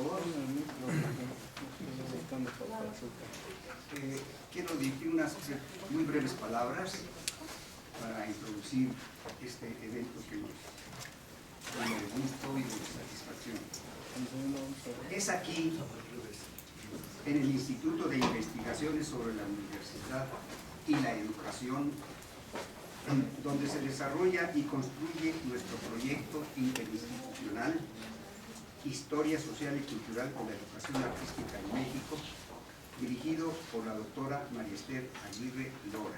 favor. Quiero dirigir unas muy breves palabras para introducir este evento que nos llena de gusto y de satisfacción. Es aquí, en el Instituto de Investigaciones sobre la Universidad y la Educación, donde se desarrolla y construye nuestro proyecto interinstitucional Historia Social y Cultural de la Educación Artística en México, dirigido por la doctora María Esther Aguirre Lora.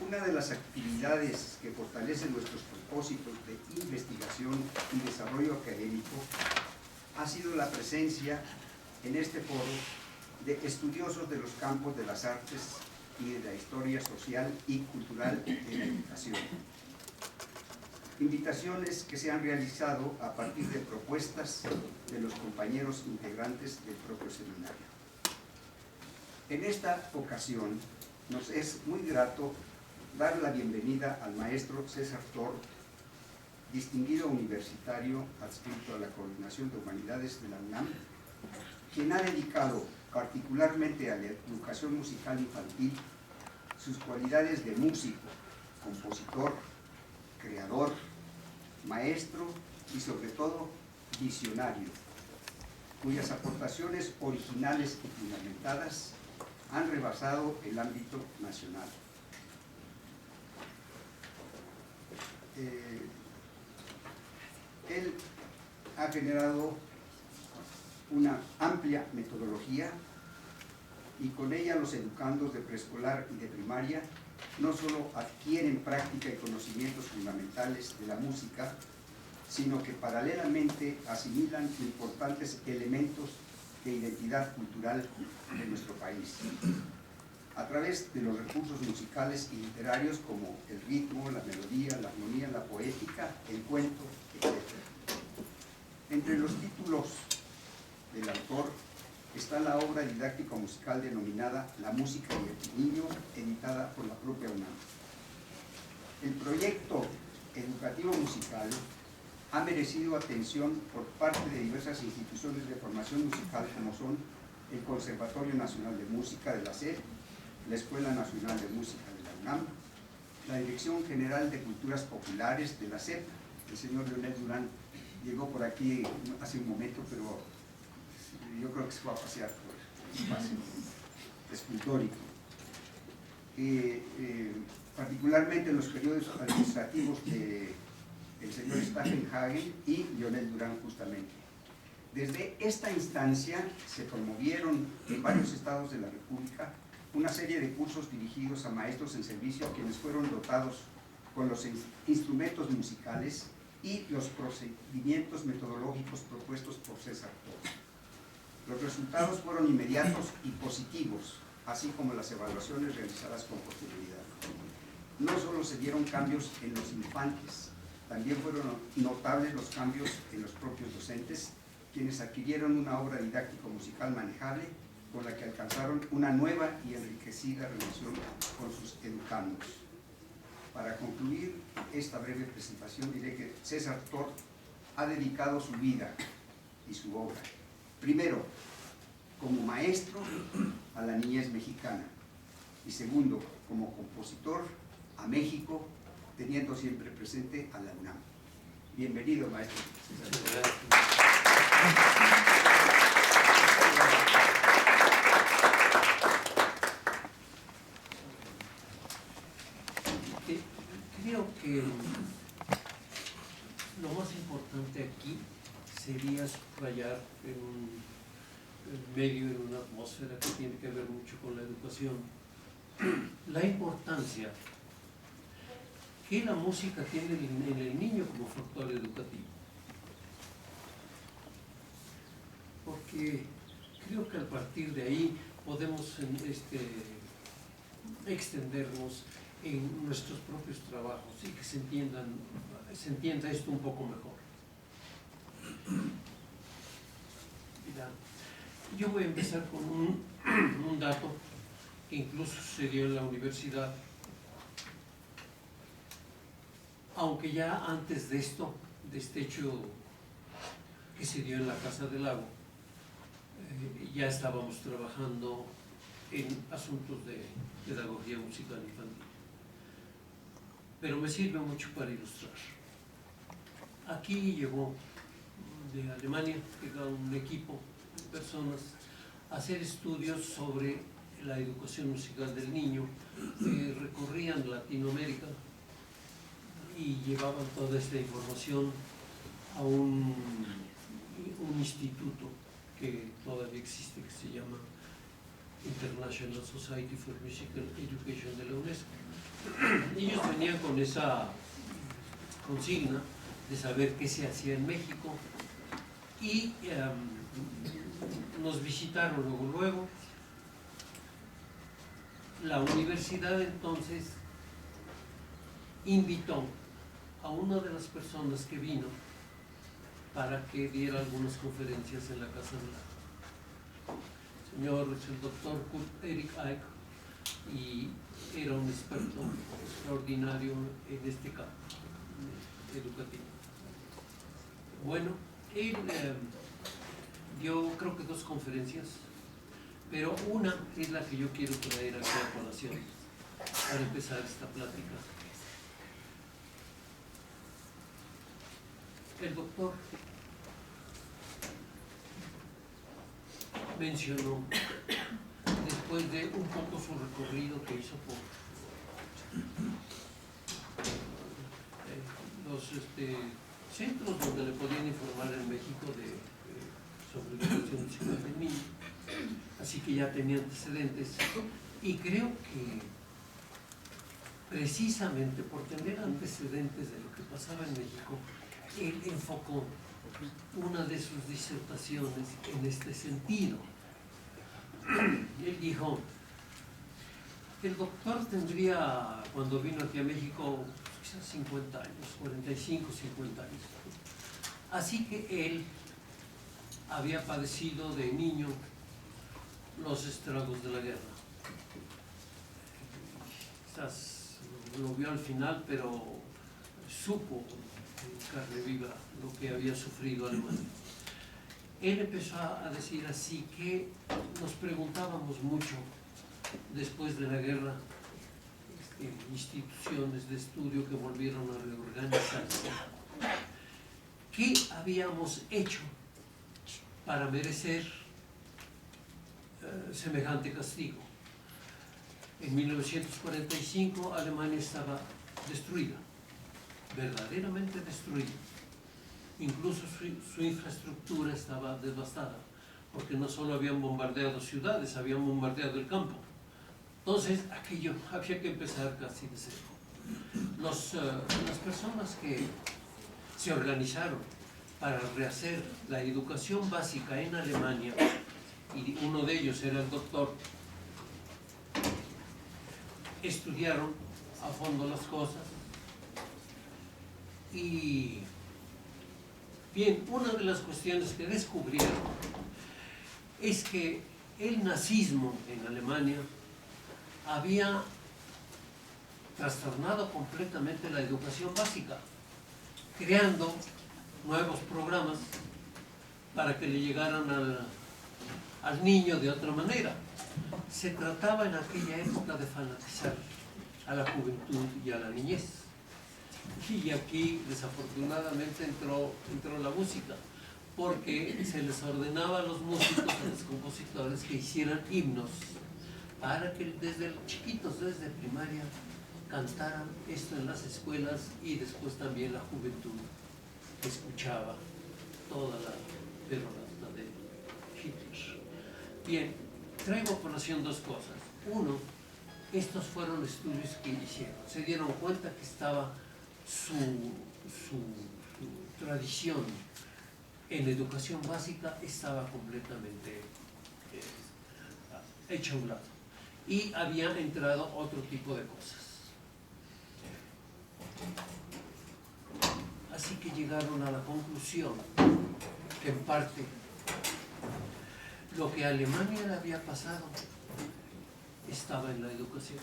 Una de las actividades que fortalecen nuestros propósitos de investigación y desarrollo académico ha sido la presencia en este foro de estudiosos de los campos de las artes y de la historia social y cultural de la educación. Invitaciones que se han realizado a partir de propuestas de los compañeros integrantes del propio seminario. En esta ocasión nos es muy grato dar la bienvenida al maestro César Tort, distinguido universitario adscrito a la Coordinación de Humanidades de la UNAM, quien ha dedicado particularmente a la educación musical infantil sus cualidades de músico, compositor, creador, maestro y sobre todo visionario, cuyas aportaciones originales y fundamentadas han rebasado el ámbito nacional. Él ha generado una amplia metodología y con ella los educandos de preescolar y de primaria no solo adquieren práctica y conocimientos fundamentales de la música, sino que paralelamente asimilan importantes elementos de identidad cultural de nuestro país, a través de los recursos musicales y literarios como el ritmo, la melodía, la armonía, la poética, el cuento, etc. Entre los títulos del autor está la obra didáctica musical denominada La música y el niño, editada por la propia UNAM. El proyecto educativo musical ha merecido atención por parte de diversas instituciones de formación musical como son el Conservatorio Nacional de Música de la SED, la Escuela Nacional de Música de la UNAM, la Dirección General de Culturas Populares de la SEP. El señor Leonel Durán llegó por aquí hace un momento, pero yo creo que se fue a pasear por el espacio escultórico. Particularmente en los periodos administrativos de el señor Staffelhagen y Leonel Durán justamente. Desde esta instancia se promovieron en varios estados de la República una serie de cursos dirigidos a maestros en servicio a quienes fueron dotados con los instrumentos musicales y los procedimientos metodológicos propuestos por César Tort. Los resultados fueron inmediatos y positivos, así como las evaluaciones realizadas con posterioridad. No solo se dieron cambios en los infantes, también fueron notables los cambios en los propios docentes, quienes adquirieron una obra didáctico-musical manejable con la que alcanzaron una nueva y enriquecida relación con sus educandos. Para concluir esta breve presentación diré que César Tort ha dedicado su vida y su obra, primero, como maestro a la niñez mexicana y segundo, como compositor a México, teniendo siempre presente a la UNAM. Bienvenido, maestro César Tort. Creo que lo más importante aquí sería subrayar en medio de una atmósfera que tiene que ver mucho con la educación, la importancia que la música tiene en el niño como factor educativo. Porque creo que a partir de ahí podemos extendernos en nuestros propios trabajos y que se entienda esto un poco mejor. Mira, yo voy a empezar con un dato que incluso sucedió en la universidad, aunque ya antes de esto, de este hecho que se dio en la Casa del Lago, ya estábamos trabajando en asuntos de pedagogía musical infantil. Pero me sirve mucho para ilustrar. Aquí llegó de Alemania, llegó un equipo de personas a hacer estudios sobre la educación musical del niño, recorrían Latinoamérica y llevaban toda esta información a un instituto que todavía existe, que se llama International Society for Musical Education de la UNESCO. Ellos venían con esa consigna de saber qué se hacía en México y nos visitaron luego. La universidad entonces invitó a una de las personas que vino para que diera algunas conferencias en la Casa del Lago. El doctor Kurt Erik Eich, y era un experto extraordinario en este campo educativo. Bueno, él dio creo que 2 conferencias, pero una es la que yo quiero traer aquí a colación para empezar esta plática. El doctor mencionó, después de un poco su recorrido que hizo por los centros donde le podían informar en México sobre la educación musical del niño, así que ya tenía antecedentes, y creo que precisamente por tener antecedentes de lo que pasaba en México, él enfocó una de sus disertaciones en este sentido. Él dijo, el doctor tendría, cuando vino aquí a México, quizás 50 años, 45, 50 años. Así que él había padecido de niño los estragos de la guerra. Quizás lo vio al final, pero supo en carne viva lo que había sufrido Alemania. Él empezó a decir así que nos preguntábamos mucho después de la guerra, instituciones de estudio que volvieron a reorganizarse, ¿qué habíamos hecho para merecer semejante castigo? En 1945 Alemania estaba destruida, verdaderamente destruida. Incluso su infraestructura estaba devastada, porque no solo habían bombardeado ciudades, habían bombardeado el campo. Entonces, aquello había que empezar casi de cero. Las personas que se organizaron para rehacer la educación básica en Alemania, y uno de ellos era el doctor, estudiaron a fondo las cosas y bien, una de las cuestiones que descubrieron es que el nazismo en Alemania había trastornado completamente la educación básica, creando nuevos programas para que le llegaran al niño de otra manera. Se trataba en aquella época de fanatizar a la juventud y a la niñez. Y aquí desafortunadamente entró la música, porque se les ordenaba a los músicos, a los compositores, que hicieran himnos para que desde chiquitos, desde primaria, cantaran esto en las escuelas, y después también la juventud escuchaba toda la perorata de Hitler. Bien, traigo a colación 2 cosas. Uno, estos fueron estudios que hicieron. Se dieron cuenta que estaba su tradición en educación básica estaba completamente hecha a un lado, y había entrado otro tipo de cosas. Así que llegaron a la conclusión que en parte lo que a Alemania le había pasado estaba en la educación.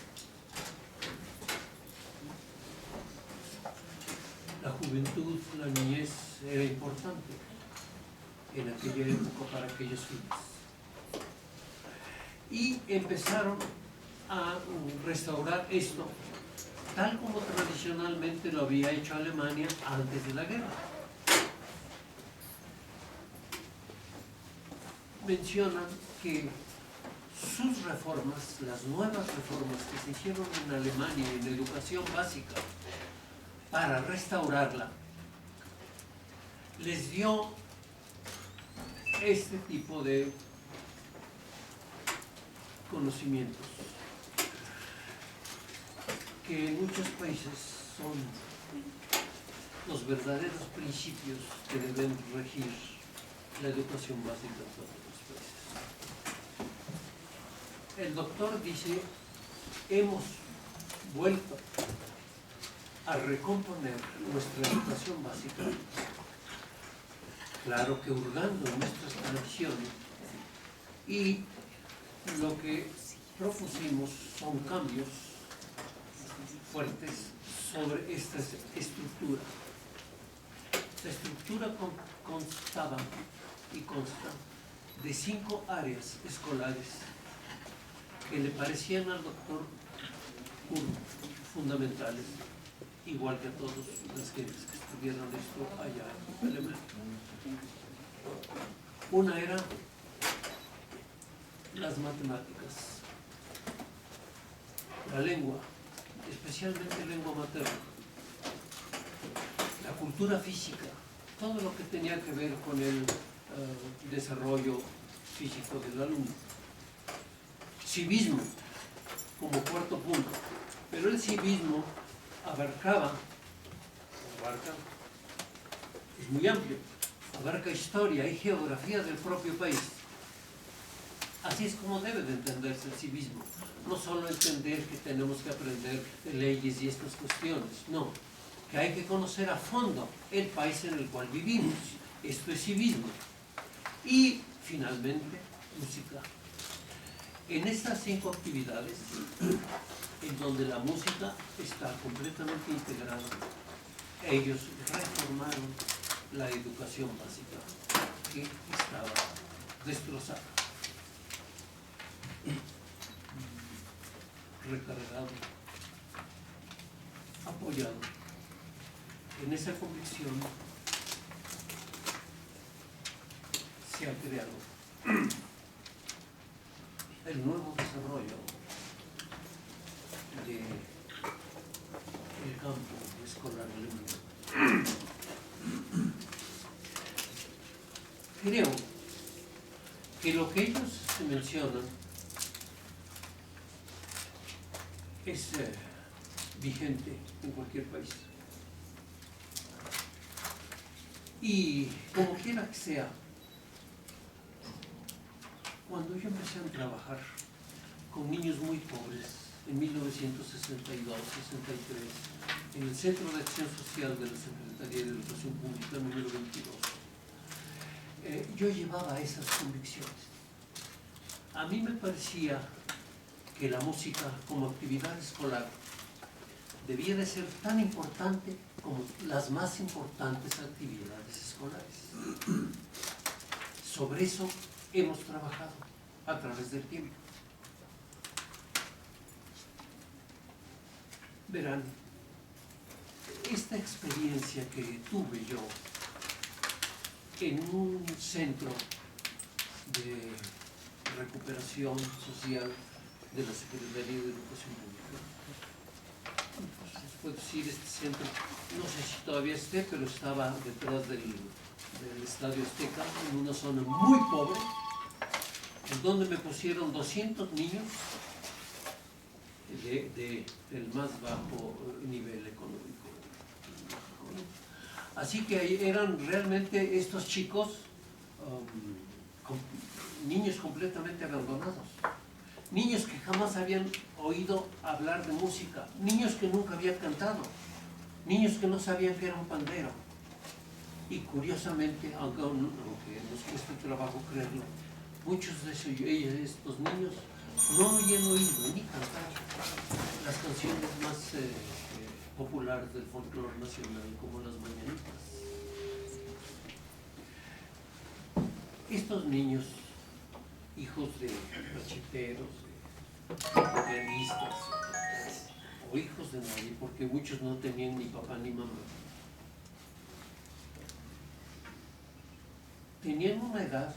La juventud, la niñez era importante, en aquella época para aquellos fines. Y empezaron a restaurar esto tal como tradicionalmente lo había hecho Alemania antes de la guerra. Mencionan que sus reformas, las nuevas reformas que se hicieron en Alemania en educación básica para restaurarla, les dio este tipo de conocimientos que en muchos países son los verdaderos principios que deben regir la educación básica en todos los países. El doctor dice, hemos vuelto a recomponer nuestra educación básica, claro que hurgando en nuestras tradiciones, y lo que propusimos son cambios fuertes sobre esta estructura. La estructura constaba y consta de 5 áreas escolares que le parecían al doctor fundamentales, igual que a todos las gentes que estudiaron esto allá en Alemania. Una era las matemáticas, la lengua, especialmente lengua materna, la cultura física, todo lo que tenía que ver con el desarrollo físico del alumno. Civismo, como cuarto punto, pero el civismo abarca, es muy amplio, abarca historia y geografía del propio país. Así es como debe de entenderse el civismo. No solo entender que tenemos que aprender de leyes y estas cuestiones, no. Que hay que conocer a fondo el país en el cual vivimos. Esto es civismo. Y, finalmente, música. En estas 5 actividades, en donde la música está completamente integrada, ellos reformaron la educación básica, que estaba destrozada. Recargado, apoyado en esa convicción, se ha creado el nuevo desarrollo del campo escolar alemán. Creo que lo que ellos mencionan es vigente en cualquier país. Y como quiera que sea, cuando yo empecé a trabajar con niños muy pobres, en 1962, 63, en el Centro de Acción Social de la Secretaría de Educación Pública número 22, yo llevaba esas convicciones. A mí me parecía que la música como actividad escolar debía de ser tan importante como las más importantes actividades escolares. Sobre eso hemos trabajado a través del tiempo. Verán, esta experiencia que tuve yo en un centro de recuperación social de la Secretaría de Educación Pública. Pues, puedo decir, este centro, no sé si todavía esté, pero estaba detrás del Estadio Azteca, en una zona muy pobre, en donde me pusieron 200 niños del más bajo nivel económico. Así que eran realmente estos chicos, niños completamente abandonados. Niños que jamás habían oído hablar de música, niños que nunca habían cantado, niños que no sabían que era un pandero. Y curiosamente, aunque nos cuesta trabajo creerlo, muchos de estos niños no habían oído ni cantar las canciones más populares del folclore nacional, como las mañanitas. estos niños, hijos de racheteros, de realistas, o hijos de nadie, porque muchos no tenían ni papá ni mamá, tenían una edad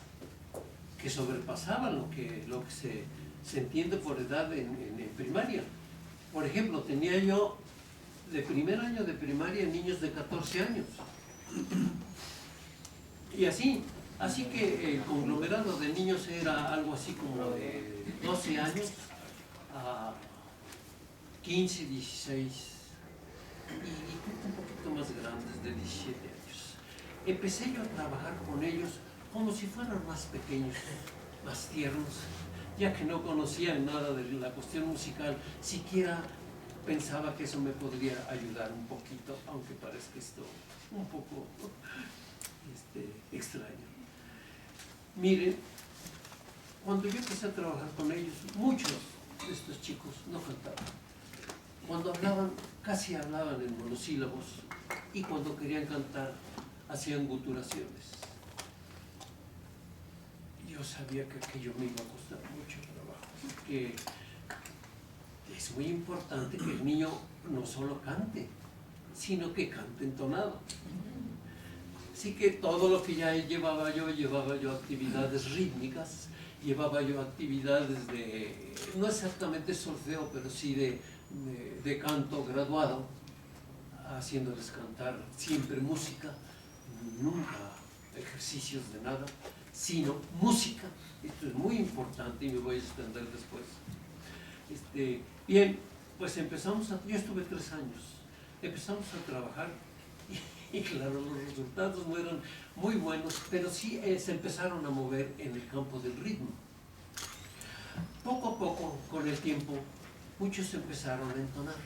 que sobrepasaba lo que se entiende por edad en primaria. Por ejemplo, tenía yo de primer año de primaria niños de 14 años. Y así que el conglomerado de niños era algo así como de 12 años a 15, 16 y un poquito más grandes, de 17 años. Empecé yo a trabajar con ellos como si fueran más pequeños, más tiernos, ya que no conocían nada de la cuestión musical, siquiera pensaba que eso me podría ayudar un poquito, aunque parezca esto un poco extraño. Miren, cuando yo empecé a trabajar con ellos, muchos de estos chicos no cantaban. Cuando hablaban, casi hablaban en monosílabos, y cuando querían cantar, hacían guturaciones. Yo sabía que aquello me iba a costar mucho trabajo, que es muy importante que el niño no solo cante, sino que cante entonado. Así que todo lo que ya llevaba yo actividades rítmicas, llevaba yo actividades de, no exactamente solfeo, pero sí de canto graduado, haciéndoles cantar siempre música, nunca ejercicios de nada, sino música. Esto es muy importante y me voy a extender después. Bien, pues yo estuve 3 años, empezamos a trabajar y claro, los resultados no eran muy buenos, pero sí se empezaron a mover en el campo del ritmo. Poco a poco, con el tiempo, muchos empezaron a entonar.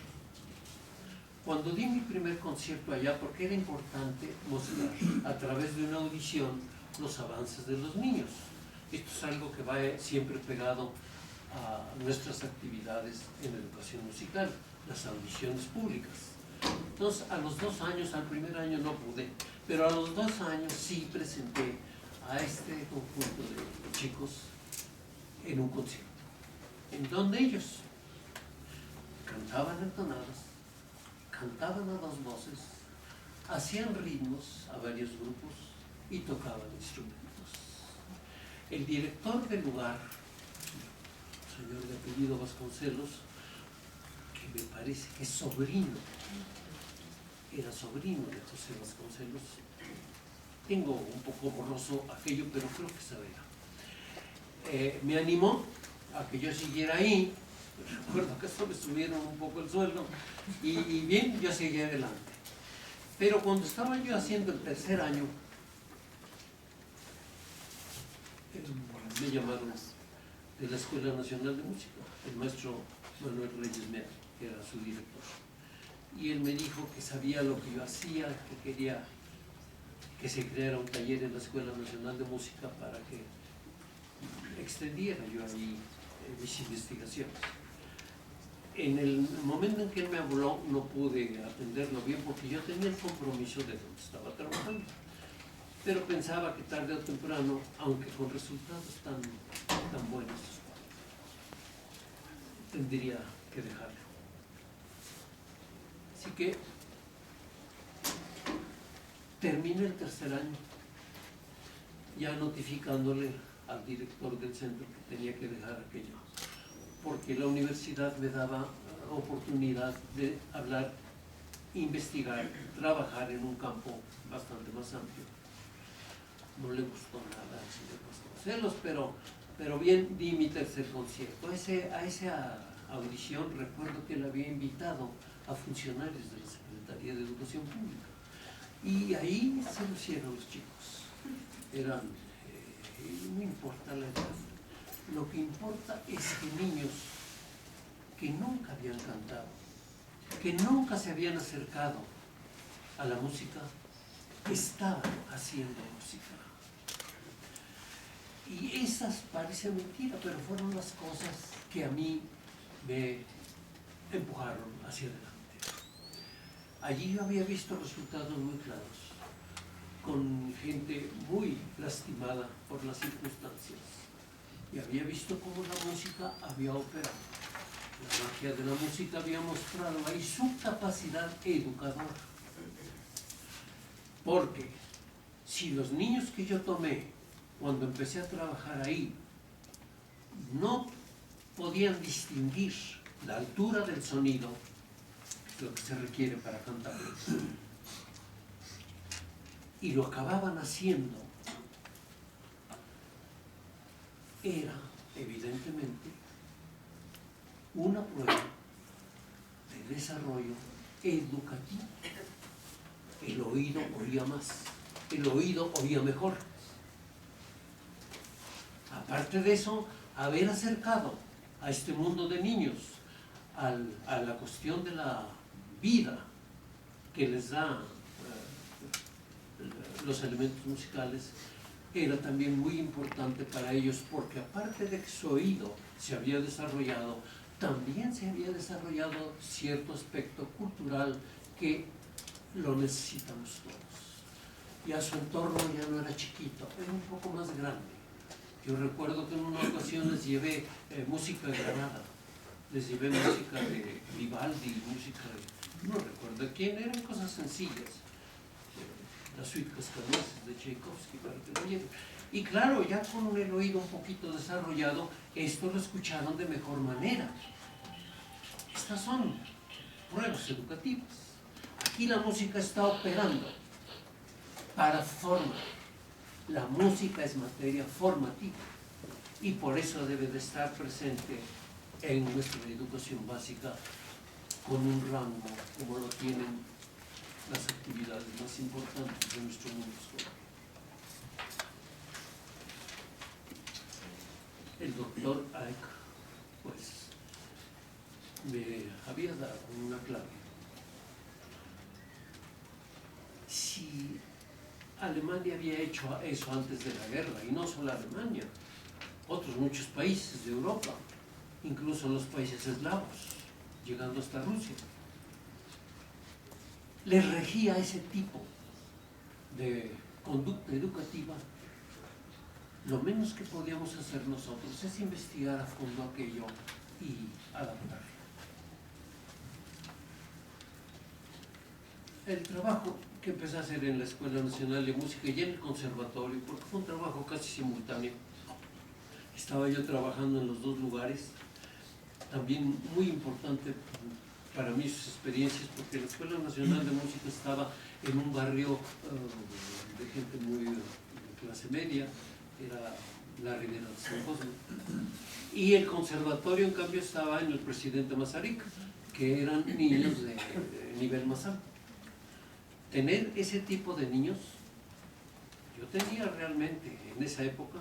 Cuando di mi primer concierto allá, porque era importante mostrar a través de una audición los avances de los niños. Esto es algo que va siempre pegado a nuestras actividades en educación musical, las audiciones públicas. Entonces, a los 2 años, al primer año no pude, pero a los 2 años sí presenté a este conjunto de chicos en un concierto, en donde ellos cantaban entonadas, cantaban a 2 voces, hacían ritmos a varios grupos y tocaban instrumentos. El director del lugar, señor de apellido Vasconcelos, que me parece que es era sobrino de José Vasconcelos, tengo un poco borroso aquello, pero creo que sabía. Me animó a que yo siguiera ahí. Recuerdo que hasta me subieron un poco el sueldo y bien, yo seguí adelante. Pero cuando estaba yo haciendo el 3er año, me llamaron de la Escuela Nacional de Música, el maestro Manuel Reyes Mea, que era su director. Y él me dijo que sabía lo que yo hacía, que quería que se creara un taller en la Escuela Nacional de Música para que extendiera yo ahí mis investigaciones. En el momento en que él me habló no pude atenderlo bien porque yo tenía el compromiso de donde estaba trabajando, pero pensaba que tarde o temprano, aunque con resultados tan buenos, tendría que dejarlo. Así que terminé el 3er año ya notificándole al director del centro que tenía que dejar aquello, porque la universidad me daba oportunidad de hablar, investigar, trabajar en un campo bastante más amplio. No le gustó nada al señor Vasconcelos, pero bien, di mi 3er concierto. A esa audición recuerdo que le había invitado a funcionarios de la Secretaría de Educación Pública y ahí se lucieron los chicos. No importa la edad, lo que importa es que niños que nunca habían cantado, que nunca se habían acercado a la música, estaban haciendo música. Y esas parecen mentira, pero fueron las cosas que a mí me empujaron hacia adelante. Allí yo había visto resultados muy claros. con gente muy lastimada por las circunstancias y había visto cómo la música había operado. La magia de la música había mostrado ahí su capacidad educadora. Porque si los niños que yo tomé cuando empecé a trabajar ahí no podían distinguir la altura del sonido, lo que se requiere para cantar, y lo acababan haciendo, era evidentemente una prueba de desarrollo educativo. El oído oía más, el oído oía mejor. Aparte de eso, haber acercado a este mundo de niños a la cuestión de la vida que les da los elementos musicales era también muy importante para ellos, porque aparte de que su oído se había desarrollado, también se había desarrollado cierto aspecto cultural que lo necesitamos todos. Ya su entorno ya no era chiquito, era un poco más grande. Yo recuerdo que en una ocasión les llevé música de Granada, les llevé música de Vivaldi, música de, no recuerdo de quién, eran cosas sencillas, las suite cascanueces de Tchaikovsky, para que lo oyeran. Y claro, ya con el oído un poquito desarrollado, esto lo escucharon de mejor manera. Estas son pruebas educativas. Aquí la música está operando para formar. La música es materia formativa y por eso debe de estar presente en nuestra educación básica con un rango como lo tienen las actividades más importantes de nuestro mundo escolar. El doctor Ike, pues, me había dado una clave. Si Alemania había hecho eso antes de la guerra, y no solo Alemania, otros muchos países de Europa, incluso los países eslavos, llegando hasta Rusia, les regía ese tipo de conducta educativa. Lo menos que podíamos hacer nosotros es investigar a fondo aquello y adaptarlo. El trabajo que empecé a hacer en la Escuela Nacional de Música y en el Conservatorio, porque fue un trabajo casi simultáneo, estaba yo trabajando en los dos lugares, también muy importante para mí sus experiencias, porque la Escuela Nacional de Música estaba en un barrio de gente muy de clase media, era la Ribera de San Cosme, y el conservatorio en cambio estaba en el Presidente Masaryk, que eran niños de nivel más alto. Tener ese tipo de niños, yo tenía realmente en esa época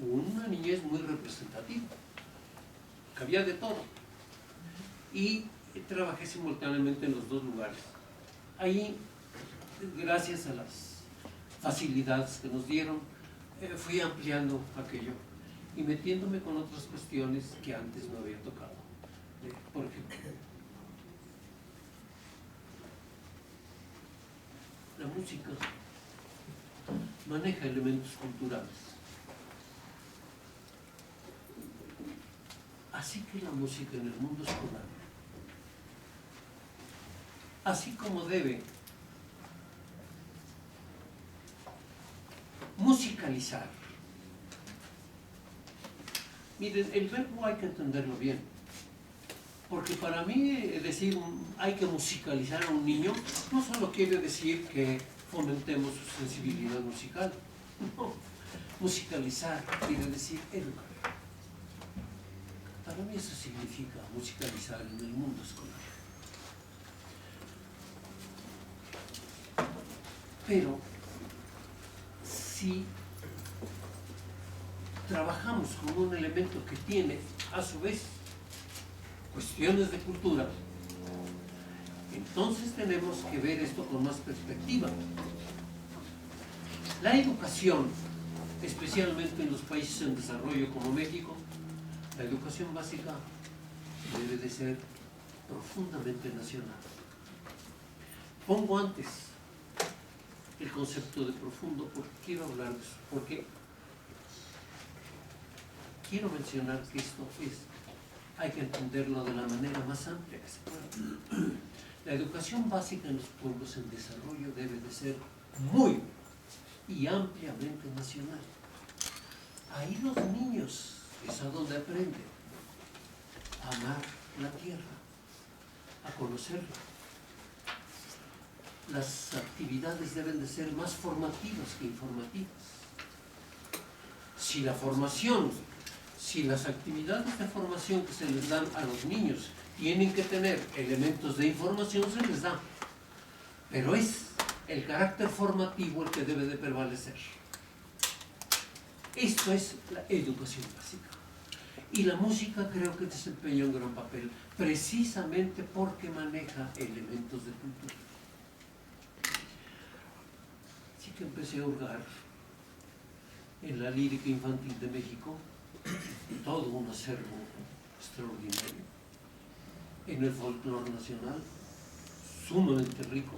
una niñez muy representativa, que había de todo, y trabajé simultáneamente en los dos lugares. Ahí, gracias a las facilidades que nos dieron, fui ampliando aquello y metiéndome con otras cuestiones que antes no había tocado. Por ejemplo, la música maneja elementos culturales. Así que la música en el mundo escolar, así como debe musicalizar. Miren, el verbo hay que entenderlo bien, porque para mí decir hay que musicalizar a un niño no solo quiere decir que fomentemos su sensibilidad musical, no, musicalizar quiere decir educar. Para mí eso significa musicalizar en el mundo escolar. Pero si trabajamos con un elemento que tiene a su vez cuestiones de cultura, entonces tenemos que ver esto con más perspectiva. La educación, especialmente en los países en desarrollo como México, la educación básica debe de ser profundamente nacional. Pongo antes el concepto de profundo, porque quiero hablar de eso, porque quiero mencionar que esto hay que entenderlo de la manera más amplia que se pueda. La educación básica en los pueblos en desarrollo debe de ser muy y ampliamente nacional. Ahí los niños es a donde aprenden a amar la tierra, a conocerla. Las actividades deben de ser más formativas que informativas. Si las actividades de formación que se les dan a los niños tienen que tener elementos de información, se les da. Pero es el carácter formativo el que debe de prevalecer. Esto es la educación básica. Y la música creo que desempeña un gran papel, precisamente porque maneja elementos de cultura. Así que empecé a hurgar en la lírica infantil de México, todo un acervo extraordinario, en el folclore nacional, sumamente rico,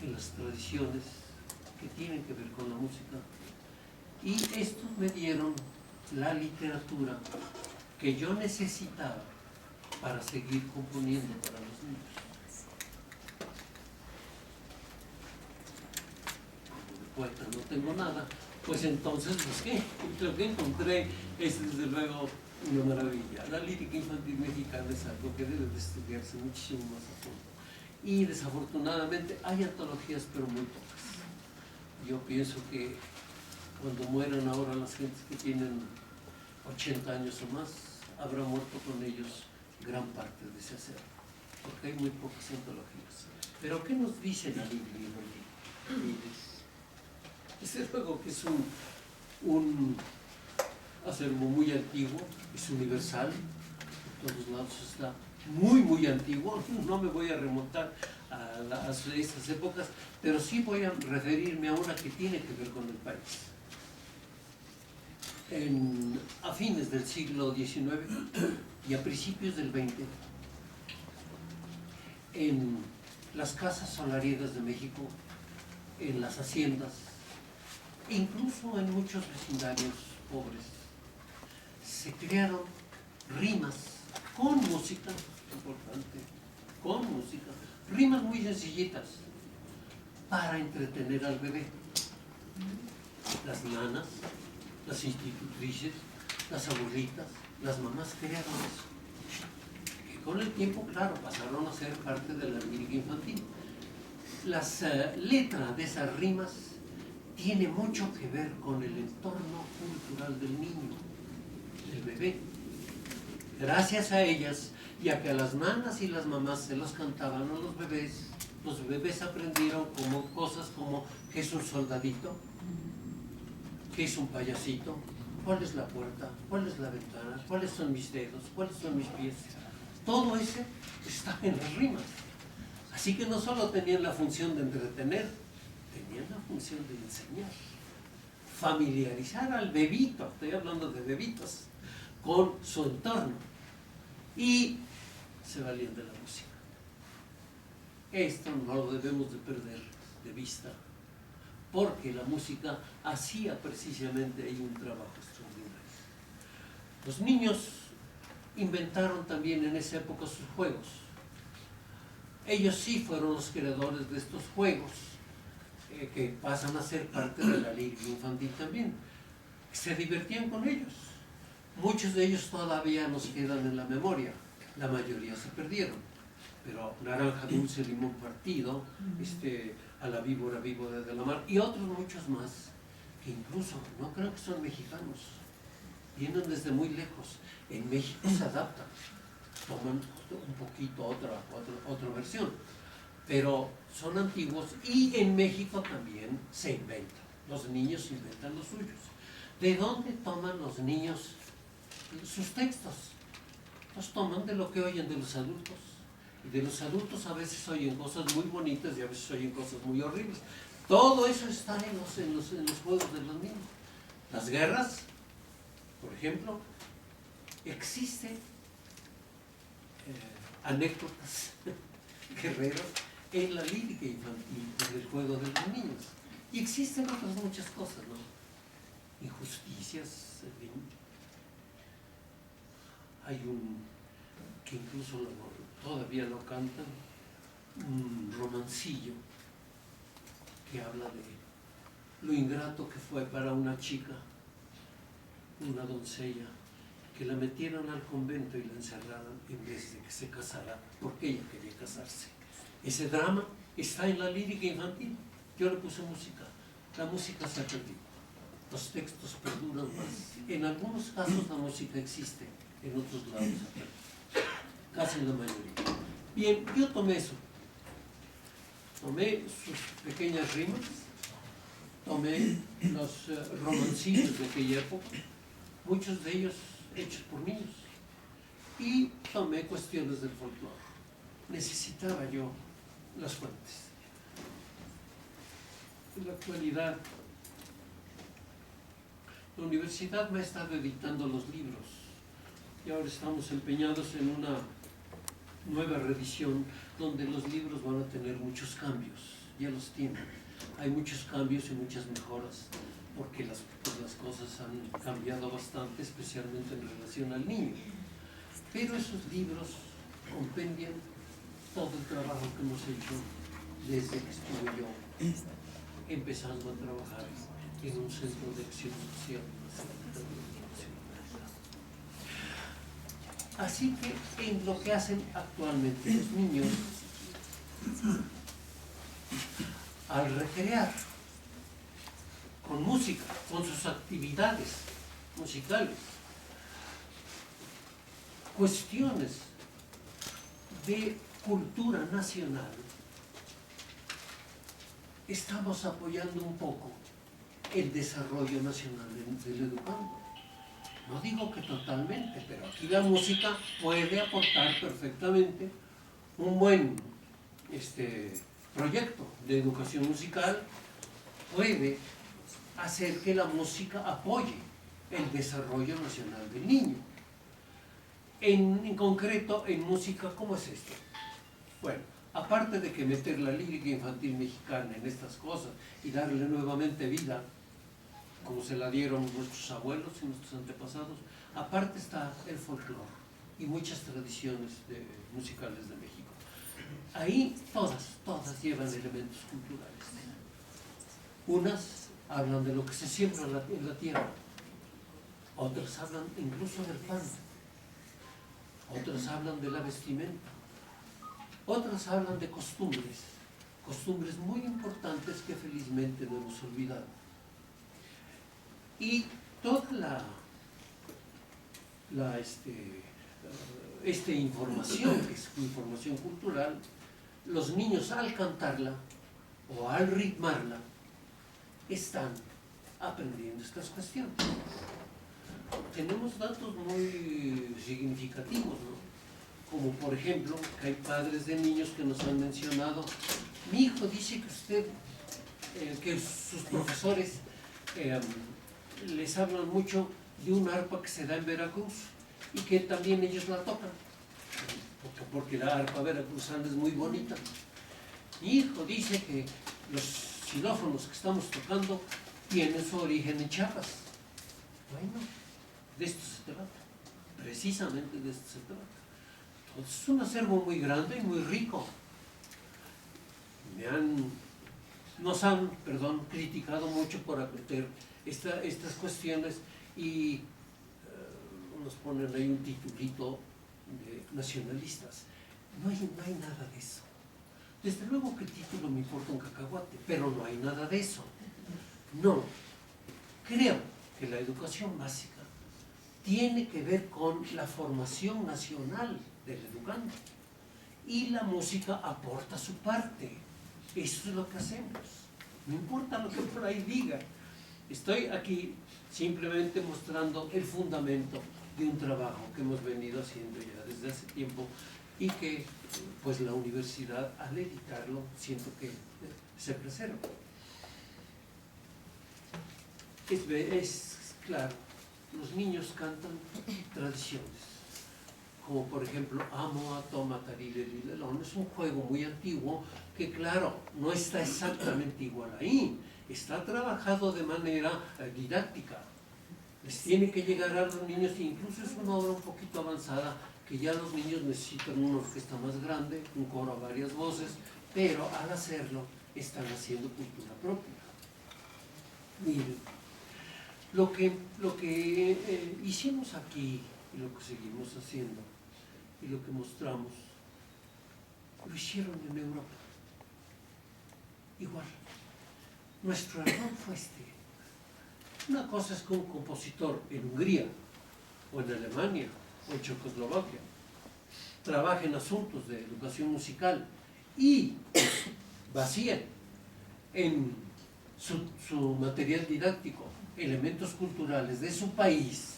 en las tradiciones que tienen que ver con la música, y estos me dieron la literatura que yo necesitaba para seguir componiendo para los niños. Como de poeta no tengo nada, pues entonces busqué. Lo que encontré es desde luego una maravilla. La lírica infantil mexicana es algo que debe de estudiarse muchísimo más a fondo. Y desafortunadamente hay antologías, pero muy pocas. Yo pienso que cuando mueran ahora las gentes que tienen 80 años o más, habrá muerto con ellos gran parte de ese acervo, porque hay muy pocas antologías. Pero ¿qué nos dice la lírica infantil? Desde luego que es un acervo muy antiguo, es universal, por todos lados está muy, muy antiguo. No me voy a remontar a esas épocas, pero sí voy a referirme a una que tiene que ver con el país. A fines del siglo XIX y a principios del XX, en las casas solariegas de México, en las haciendas, incluso en muchos vecindarios pobres, se crearon rimas con música, importante, con música, rimas muy sencillitas para entretener al bebé. Las nanas, las institutrices, las abuelitas, las mamás crearon eso. Y con el tiempo, claro, pasaron a ser parte de la lírica infantil. Las letras de esas rimas tiene mucho que ver con el entorno cultural del niño, del bebé. Gracias a ellas, y a que a las nanas y las mamás se los cantaban a los bebés aprendieron cosas como ¿qué es un soldadito? ¿Qué es un payasito? ¿Cuál es la puerta? ¿Cuál es la ventana? ¿Cuáles son mis dedos? ¿Cuáles son mis pies? Todo eso está en las rimas. Así que no solo tenían la función de entretener, tenían la función de enseñar, familiarizar al bebito, estoy hablando de bebitos, con su entorno, y se valían de la música. Esto no lo debemos de perder de vista, porque la música hacía precisamente ahí un trabajo extraordinario. Los niños inventaron también en esa época sus juegos. Ellos sí fueron los creadores de estos juegos, que pasan a ser parte de la lírica infantil también. Se divertían con ellos. Muchos de ellos todavía nos quedan en la memoria, la mayoría se perdieron. Pero naranja dulce, limón partido, a la víbora, víbora de la mar, y otros muchos más, que incluso no creo que son mexicanos, vienen desde muy lejos. En México se adaptan, toman un poquito otra versión, pero son antiguos, y en México también se inventan. Los niños inventan los suyos. ¿De dónde toman los niños sus textos? Los toman de lo que oyen de los adultos. Y de los adultos a veces oyen cosas muy bonitas y a veces oyen cosas muy horribles. Todo eso está en los juegos de los niños. Las guerras, por ejemplo, existen anécdotas guerreras en la lírica infantil, en el juego de los niños. Y existen otras muchas cosas, ¿no? Injusticias, en fin. Hay que incluso todavía lo cantan, un romancillo que habla de lo ingrato que fue para una chica, una doncella, que la metieran al convento y la encerraran en vez de que se casara, porque ella quería casarse. Ese drama está en la lírica infantil. Yo le puse música. La música se ha perdido. Los textos perduran más. En algunos casos la música existe, en otros lados se ha perdido. Casi en la mayoría. Bien, yo tomé eso. Tomé sus pequeñas rimas, tomé los romancillos de aquella época, muchos de ellos hechos por niños, y tomé cuestiones del folclore. Necesitaba yo las fuentes. En la actualidad, la universidad me ha estado editando los libros y ahora estamos empeñados en una nueva revisión donde los libros van a tener muchos cambios, ya los tienen. Hay muchos cambios y muchas mejoras porque las cosas han cambiado bastante, especialmente en relación al niño. Pero esos libros compendian todo el trabajo que hemos hecho desde que estuve yo empezando a trabajar en un centro de acción social. Así que en lo que hacen actualmente los niños, al recrear con música, con sus actividades musicales, cuestiones de cultura nacional, estamos apoyando un poco el desarrollo nacional del educando. No digo que totalmente, pero aquí la música puede aportar perfectamente un buen proyecto de educación musical, puede hacer que la música apoye el desarrollo nacional del niño. En concreto, en música, ¿cómo es esto? Bueno, aparte de que meter la lírica infantil mexicana en estas cosas y darle nuevamente vida, como se la dieron nuestros abuelos y nuestros antepasados, aparte está el folclore y muchas tradiciones musicales de México. Ahí todas llevan elementos culturales. Unas hablan de lo que se siembra en la tierra, otras hablan incluso del pan, otras hablan de la vestimenta, otras hablan de costumbres muy importantes que felizmente no hemos olvidado. Y toda esta información, que es información cultural, los niños al cantarla o al ritmarla están aprendiendo estas cuestiones. Tenemos datos muy significativos, ¿no? Como por ejemplo, que hay padres de niños que nos han mencionado: mi hijo dice que sus profesores les hablan mucho de un arpa que se da en Veracruz y que también ellos la tocan, porque la arpa veracruzana es muy bonita. Mi hijo dice que los xilófonos que estamos tocando tienen su origen en Chiapas. Bueno, de esto se trata, precisamente de esto se trata. Entonces es un acervo muy grande y muy rico. Nos han criticado mucho por meter estas cuestiones y nos ponen ahí un titulito de nacionalistas. No hay nada de eso. Desde luego que el título me importa un cacahuate, pero no hay nada de eso. No. Creo que la educación básica tiene que ver con la formación nacional del educando. Y la música aporta su parte. Eso es lo que hacemos. No importa lo que por ahí diga. Estoy aquí simplemente mostrando el fundamento de un trabajo que hemos venido haciendo ya desde hace tiempo y que pues la universidad al editarlo siento que se preserva. Es claro, los niños cantan tradiciones, como por ejemplo Amo, Toma, Tarile, Lilelón. Es un juego muy antiguo que, claro, no está exactamente igual ahí, está trabajado de manera didáctica. Les tiene que llegar a los niños, e incluso es una obra un poquito avanzada, que ya los niños necesitan una orquesta más grande, un coro a varias voces, pero al hacerlo están haciendo cultura propia. Miren, lo que hicimos aquí y lo que seguimos haciendo y lo que mostramos, lo hicieron en Europa. Igual. Nuestro error fue este. Una cosa es que un compositor en Hungría, o en Alemania, o en Checoslovaquia, trabaje en asuntos de educación musical y vacíe en su material didáctico elementos culturales de su país.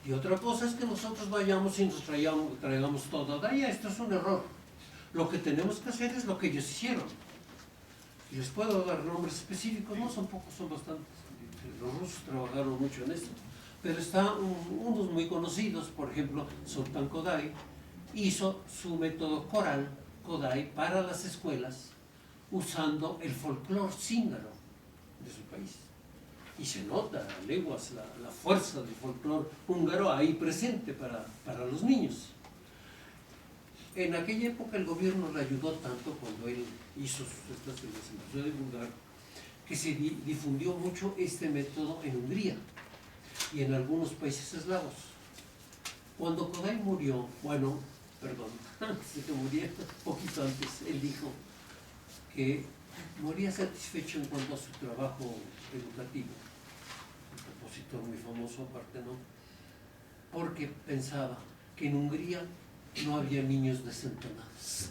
Y otra cosa es que nosotros vayamos y nos traigamos todo de allá. Esto es un error. Lo que tenemos que hacer es lo que ellos hicieron. Y les puedo dar nombres específicos, no son pocos, son bastantes. Los rusos trabajaron mucho en esto. Pero están unos muy conocidos, por ejemplo, Sultan Kodály hizo su método coral, Kodály, para las escuelas, usando el folclore cíngaro de su país. Y se nota a leguas la fuerza del folclore húngaro ahí presente para los niños. En aquella época el gobierno le ayudó tanto cuando él hizo estas cosas, empezó a divulgar, que se difundió mucho este método en Hungría y en algunos países eslavos. Cuando Kodály murió, antes de que muriera, poquito antes, él dijo que moría satisfecho en cuanto a su trabajo educativo, un compositor muy famoso aparte, ¿no? Porque pensaba que en Hungría no había niños desentonados.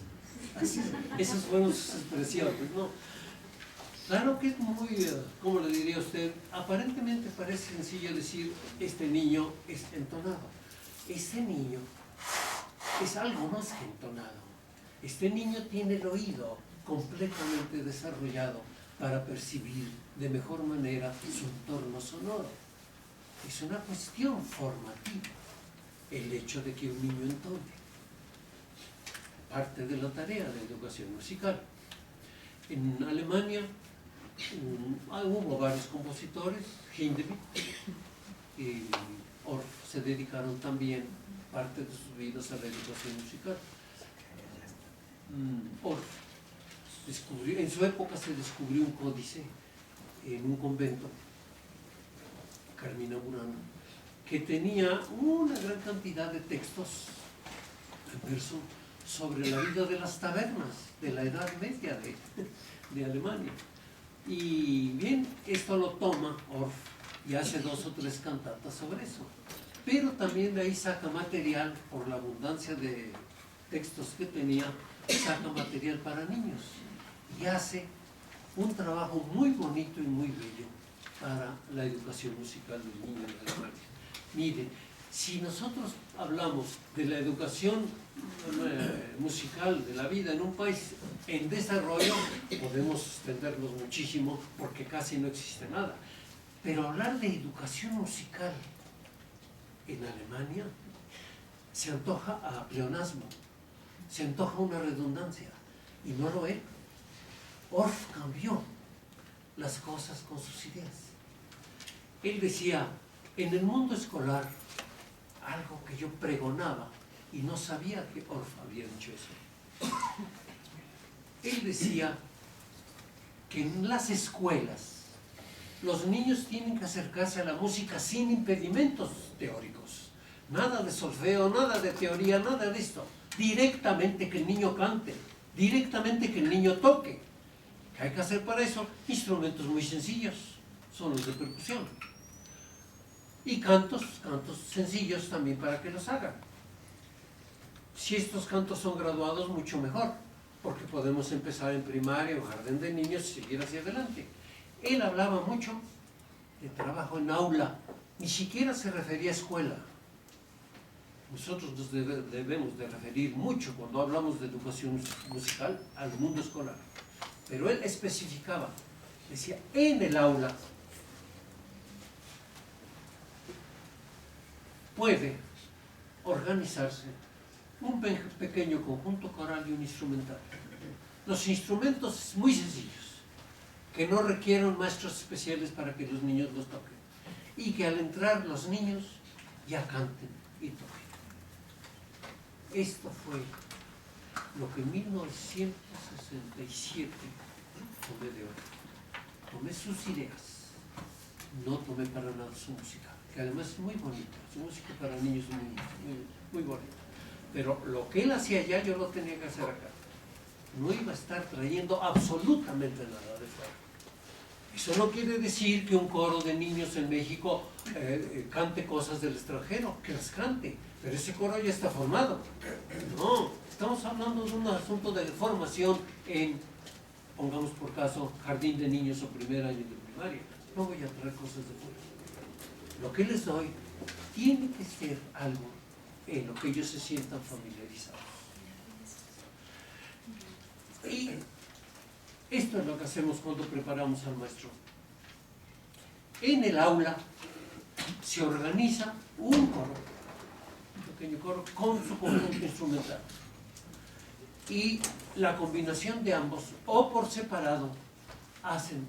Así, esas fueron sus expresiones, ¿no? Claro que es muy, ¿cómo le diría a usted? Aparentemente parece sencillo decir, este niño es entonado. Este niño es algo más que entonado. Este niño tiene el oído completamente desarrollado para percibir de mejor manera su entorno sonoro. Es una cuestión formativa el hecho de que un niño entone. Parte de la tarea de educación musical. En Alemania hubo varios compositores, Hindemith y Orff se dedicaron también parte de sus vidas a la educación musical. Orff descubrió, en su época se descubrió un códice en un convento, Carmina Burana, que tenía una gran cantidad de textos en verso sobre la vida de las tabernas de la Edad Media de Alemania. Y bien, esto lo toma Orff y hace 2 o 3 cantatas sobre eso. Pero también de ahí saca material, por la abundancia de textos que tenía, saca material para niños. Y hace un trabajo muy bonito y muy bello para la educación musical del niño en Alemania. Mire, si nosotros hablamos de la educación musical de la vida en un país en desarrollo, podemos extendernos muchísimo porque casi no existe nada. Pero hablar de educación musical en Alemania se antoja a pleonasmo, se antoja una redundancia, y no lo es. Orff cambió las cosas con sus ideas. Él decía, en el mundo escolar, algo que yo pregonaba, y no sabía que Orff había dicho eso. Él decía que en las escuelas los niños tienen que acercarse a la música sin impedimentos teóricos. Nada de solfeo, nada de teoría, nada de esto. Directamente que el niño cante, directamente que el niño toque. ¿Qué hay que hacer para eso? Instrumentos muy sencillos, son los de percusión. Y cantos sencillos también para que los hagan. Si estos cantos son graduados, mucho mejor, porque podemos empezar en primaria o jardín de niños y seguir hacia adelante. Él hablaba mucho de trabajo en aula, ni siquiera se refería a escuela. Nosotros nos debemos de referir mucho cuando hablamos de educación musical al mundo escolar. Pero él especificaba, decía, en el aula puede organizarse un pequeño conjunto coral y un instrumental. Los instrumentos muy sencillos, que no requieren maestros especiales para que los niños los toquen, y que al entrar los niños ya canten y toquen. Esto fue lo que en 1967 tomé de oro. Tomé sus ideas, no tomé para nada su música, que además es muy bonita, su música para niños es muy bonita. Pero lo que él hacía allá, yo lo tenía que hacer acá. No iba a estar trayendo absolutamente nada de fuera. Eso no quiere decir que un coro de niños en México cante cosas del extranjero, que las cante, pero ese coro ya está formado. No, estamos hablando de un asunto de formación en, pongamos por caso, jardín de niños o primer año de primaria. No voy a traer cosas de fuera. Lo que les doy tiene que ser algo en lo que ellos se sientan familiarizados. Y esto es lo que hacemos cuando preparamos al maestro. En el aula se organiza un coro, un pequeño coro con su conjunto instrumental. Y la combinación de ambos, o por separado, hacen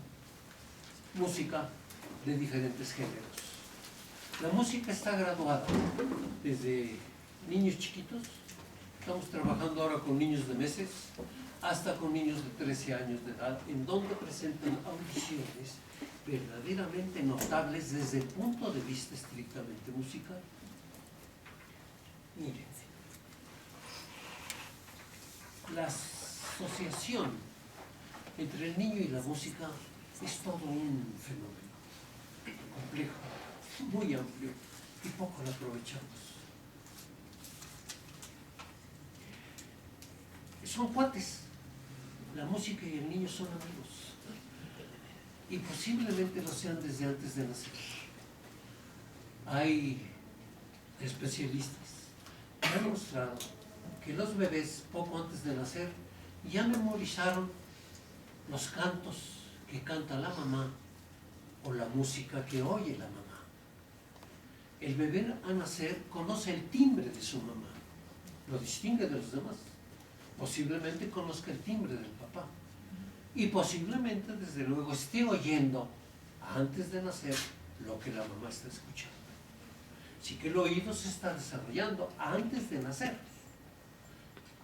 música de diferentes géneros. La música está graduada desde niños chiquitos, estamos trabajando ahora con niños de meses, hasta con niños de 13 años de edad, en donde presentan audiciones verdaderamente notables desde el punto de vista estrictamente musical. Miren, la asociación entre el niño y la música es todo un fenómeno complejo, muy amplio, y poco lo aprovechamos. Son cuates. La música y el niño son amigos. Y posiblemente lo sean desde antes de nacer. Hay especialistas que han mostrado que los bebés, poco antes de nacer, ya memorizaron los cantos que canta la mamá o la música que oye la mamá. El bebé al nacer conoce el timbre de su mamá, lo distingue de los demás. Posiblemente conozca el timbre del papá y posiblemente, desde luego, esté oyendo antes de nacer lo que la mamá está escuchando. Así que el oído se está desarrollando antes de nacer.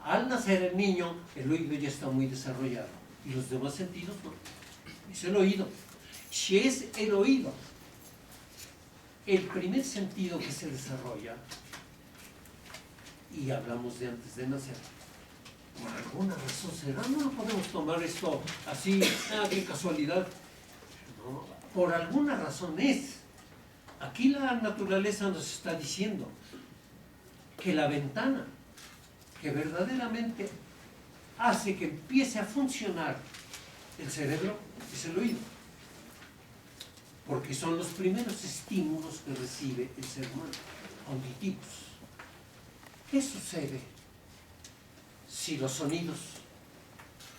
Al nacer el niño, el oído ya está muy desarrollado y los demás sentidos no. Es el oído. Si es el oído el primer sentido que se desarrolla, y hablamos de antes de nacer, por alguna razón será, no podemos tomar esto así, qué casualidad. No, por alguna razón es. Aquí la naturaleza nos está diciendo que la ventana que verdaderamente hace que empiece a funcionar el cerebro es el oído, porque son los primeros estímulos que recibe el ser humano, auditivos. ¿Qué sucede si los sonidos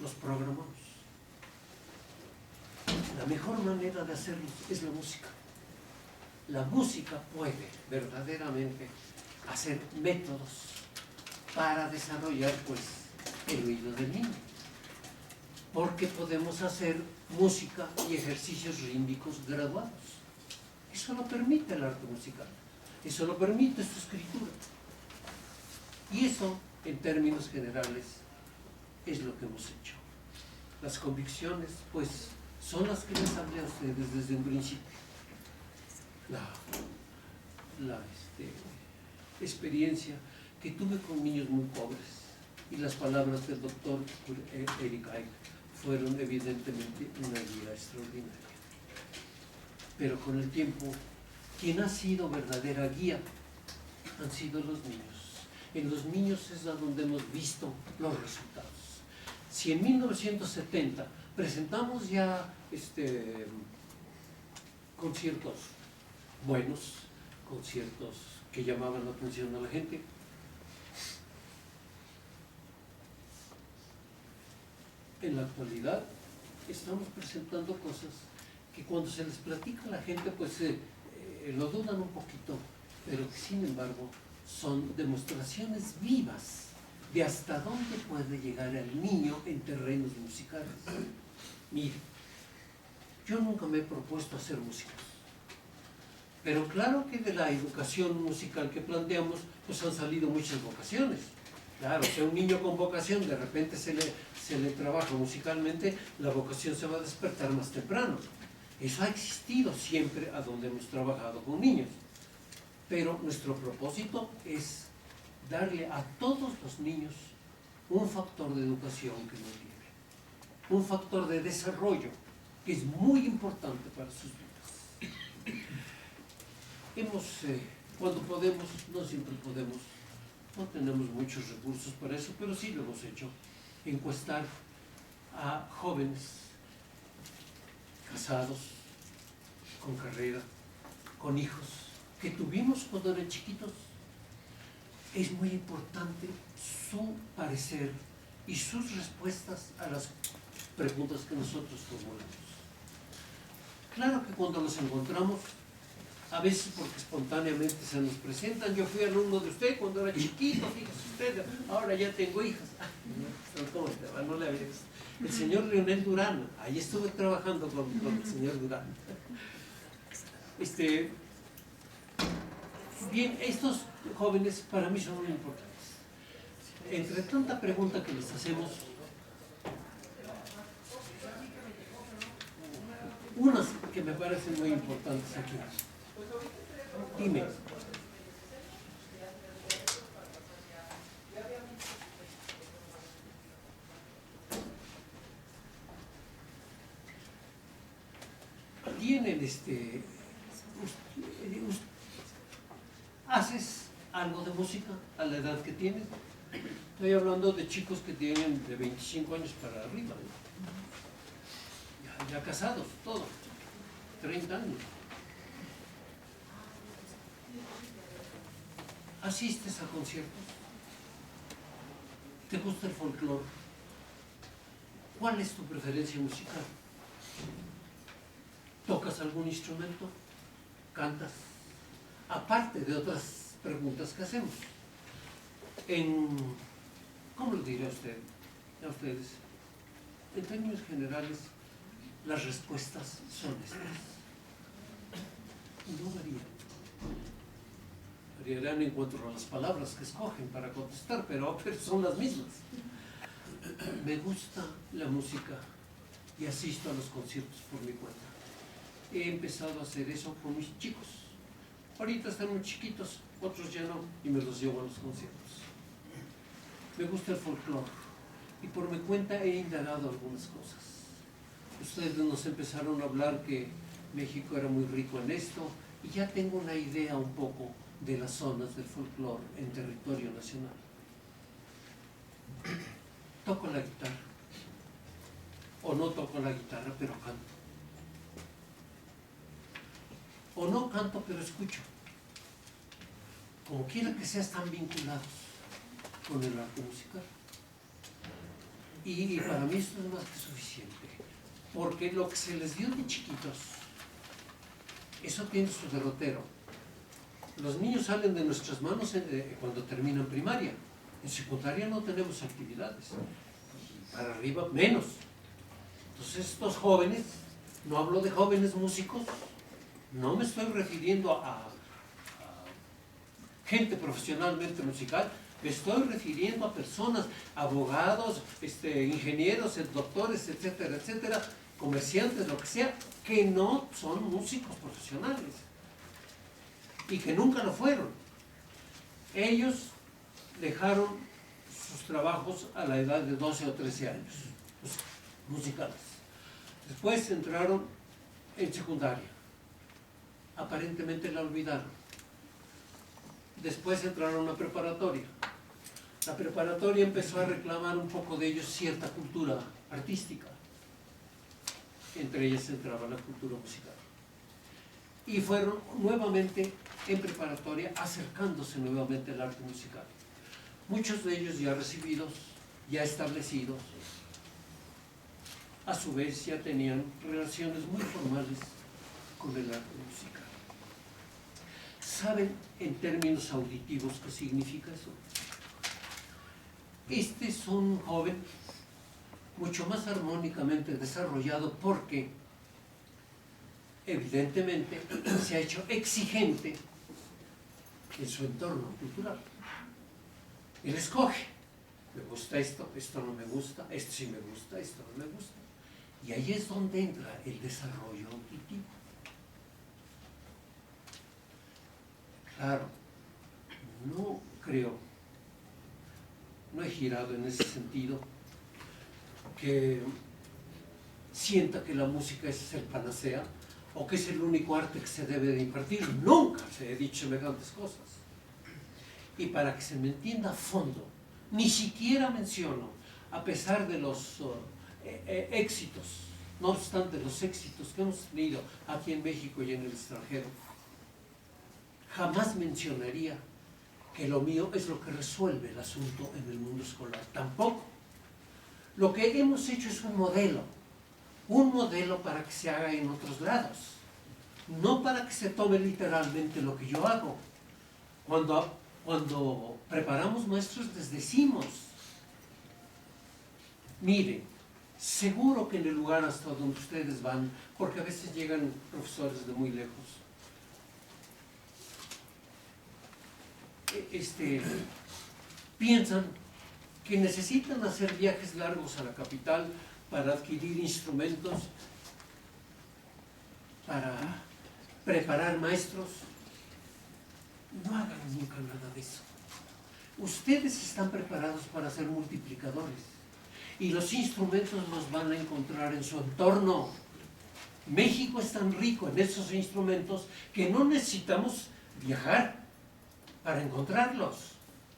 los programamos? La mejor manera de hacerlo es la música. La música puede verdaderamente hacer métodos para desarrollar, pues, el oído del niño. Porque podemos hacer música y ejercicios rítmicos graduados. Eso lo permite el arte musical. Eso lo permite su escritura. Y eso, en términos generales, es lo que hemos hecho. Las convicciones, pues, son las que les hablé a ustedes desde un principio. La experiencia que tuve con niños muy pobres y las palabras del doctor Eric Ike fueron evidentemente una guía extraordinaria. Pero con el tiempo, quien ha sido verdadera guía han sido los niños. En los niños es a donde hemos visto los resultados. Si en 1970 presentamos ya conciertos buenos, conciertos que llamaban la atención a la gente, en la actualidad estamos presentando cosas que cuando se les platica a la gente, pues lo dudan un poquito, pero que sin embargo son demostraciones vivas de hasta dónde puede llegar el niño en terrenos musicales. Mire, yo nunca me he propuesto hacer música, pero claro que de la educación musical que planteamos, pues han salido muchas vocaciones. Claro, si a un niño con vocación de repente se le trabaja musicalmente, la vocación se va a despertar más temprano. Eso ha existido siempre a donde hemos trabajado con niños. Pero nuestro propósito es darle a todos los niños un factor de educación que no tienen, un factor de desarrollo que es muy importante para sus vidas. Cuando podemos, no siempre podemos, no tenemos muchos recursos para eso, pero sí lo hemos hecho, encuestar a jóvenes casados, con carrera, con hijos, que tuvimos cuando eran chiquitos. Es muy importante su parecer y sus respuestas a las preguntas que nosotros formulamos. Claro que cuando los encontramos, a veces porque espontáneamente se nos presentan, yo fui alumno de usted cuando era chiquito, fíjese usted, ahora ya tengo hijas. ¿Cómo estaba? No le había visto. El señor Leonel Durán, ahí estuve trabajando con el señor Durán. Bien, estos jóvenes para mí son muy importantes. Entre tanta pregunta que les hacemos, unas que me parecen muy importantes aquí. Dime, ¿tienen haces algo de música a la edad que tienes? Estoy hablando de chicos que tienen de 25 años para arriba, ¿no? Ya casados, todos, 30 años. ¿Asistes a conciertos? ¿Te gusta el folclore? ¿Cuál es tu preferencia musical? ¿Tocas algún instrumento? ¿Cantas? Aparte de otras preguntas que hacemos. ¿Cómo lo diré a ustedes? En términos generales, las respuestas son estas. No varían. Variarán en cuanto a las palabras que escogen para contestar, pero son las mismas. Me gusta la música y asisto a los conciertos por mi cuenta. He empezado a hacer eso con mis chicos. Ahorita están muy chiquitos, otros ya no, y me los llevo a los conciertos. Me gusta el folclore y por mi cuenta he indagado algunas cosas. Ustedes nos empezaron a hablar que México era muy rico en esto y ya tengo una idea un poco de las zonas del folclore en territorio nacional. Toco la guitarra, o no toco la guitarra, pero canto. O no canto, pero escucho. Como quiera que sea, están vinculados con el arte musical. Y para mí esto es más que suficiente, porque lo que se les dio de chiquitos, eso tiene su derrotero. Los niños salen de nuestras manos cuando terminan primaria. En secundaria no tenemos actividades. Para arriba, menos. Entonces estos jóvenes, no hablo de jóvenes músicos, no me estoy refiriendo a gente profesionalmente musical, me estoy refiriendo a personas, abogados, ingenieros, doctores, etcétera, etcétera, comerciantes, lo que sea, que no son músicos profesionales y que nunca lo fueron. Ellos dejaron sus trabajos a la edad de 12 o 13 años, musicales. Después entraron en secundaria. Aparentemente la olvidaron. Después entraron a preparatoria. La preparatoria empezó a reclamar un poco de ellos cierta cultura artística. Entre ellas entraba la cultura musical. Y fueron nuevamente en preparatoria acercándose nuevamente al arte musical. Muchos de ellos ya recibidos, ya establecidos, a su vez ya tenían relaciones muy formales con el arte musical. ¿Saben en términos auditivos qué significa eso? Este es un joven mucho más armónicamente desarrollado porque evidentemente se ha hecho exigente en su entorno cultural. Él escoge, me gusta esto, esto no me gusta, esto sí me gusta, esto no me gusta. Y ahí es donde entra el desarrollo auditivo. Claro, no creo, no he girado en ese sentido, que sienta que la música es el panacea o que es el único arte que se debe de impartir. Nunca se he dicho semejantes cosas. Y para que se me entienda a fondo, ni siquiera menciono, a pesar de los éxitos, no obstante los éxitos que hemos tenido aquí en México y en el extranjero, jamás mencionaría que lo mío es lo que resuelve el asunto en el mundo escolar. Tampoco. Lo que hemos hecho es un modelo para que se haga en otros lados, no para que se tome literalmente lo que yo hago. Cuando preparamos maestros les decimos, miren, seguro que en el lugar hasta donde ustedes van, porque a veces llegan profesores de muy lejos, piensan que necesitan hacer viajes largos a la capital para adquirir instrumentos, para preparar maestros. No hagan nunca nada de eso. Ustedes están preparados para ser multiplicadores y los instrumentos los van a encontrar en su entorno. México es tan rico en esos instrumentos que no necesitamos viajar para encontrarlos.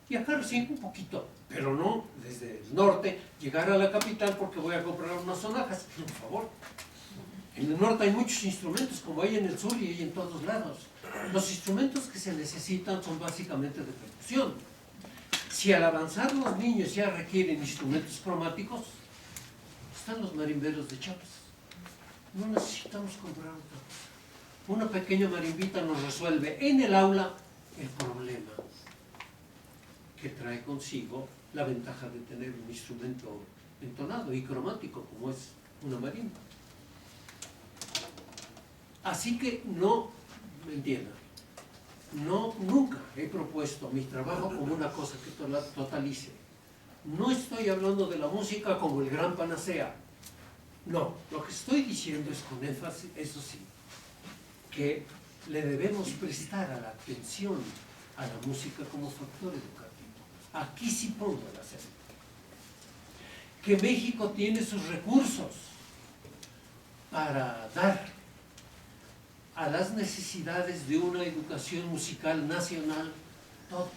Viajar sí, un poquito, pero no desde el norte, llegar a la capital porque voy a comprar unas sonajas, por favor. En el norte hay muchos instrumentos, como hay en el sur y hay en todos lados. Los instrumentos que se necesitan son básicamente de percusión. Si al avanzar los niños ya requieren instrumentos cromáticos, están los marimberos de Chiapas. No necesitamos comprar otra cosa. Una pequeña marimbita nos resuelve en el aula el problema que trae consigo la ventaja de tener un instrumento entonado y cromático como es una marimba. Así que no me entiendan, nunca he propuesto mi trabajo como una cosa que totalice. No estoy hablando de la música como el gran panacea. No, lo que estoy diciendo es con énfasis, eso sí, que le debemos prestar a la atención a la música como factor educativo. Aquí sí pongo el acento. Que México tiene sus recursos para dar a las necesidades de una educación musical nacional todo.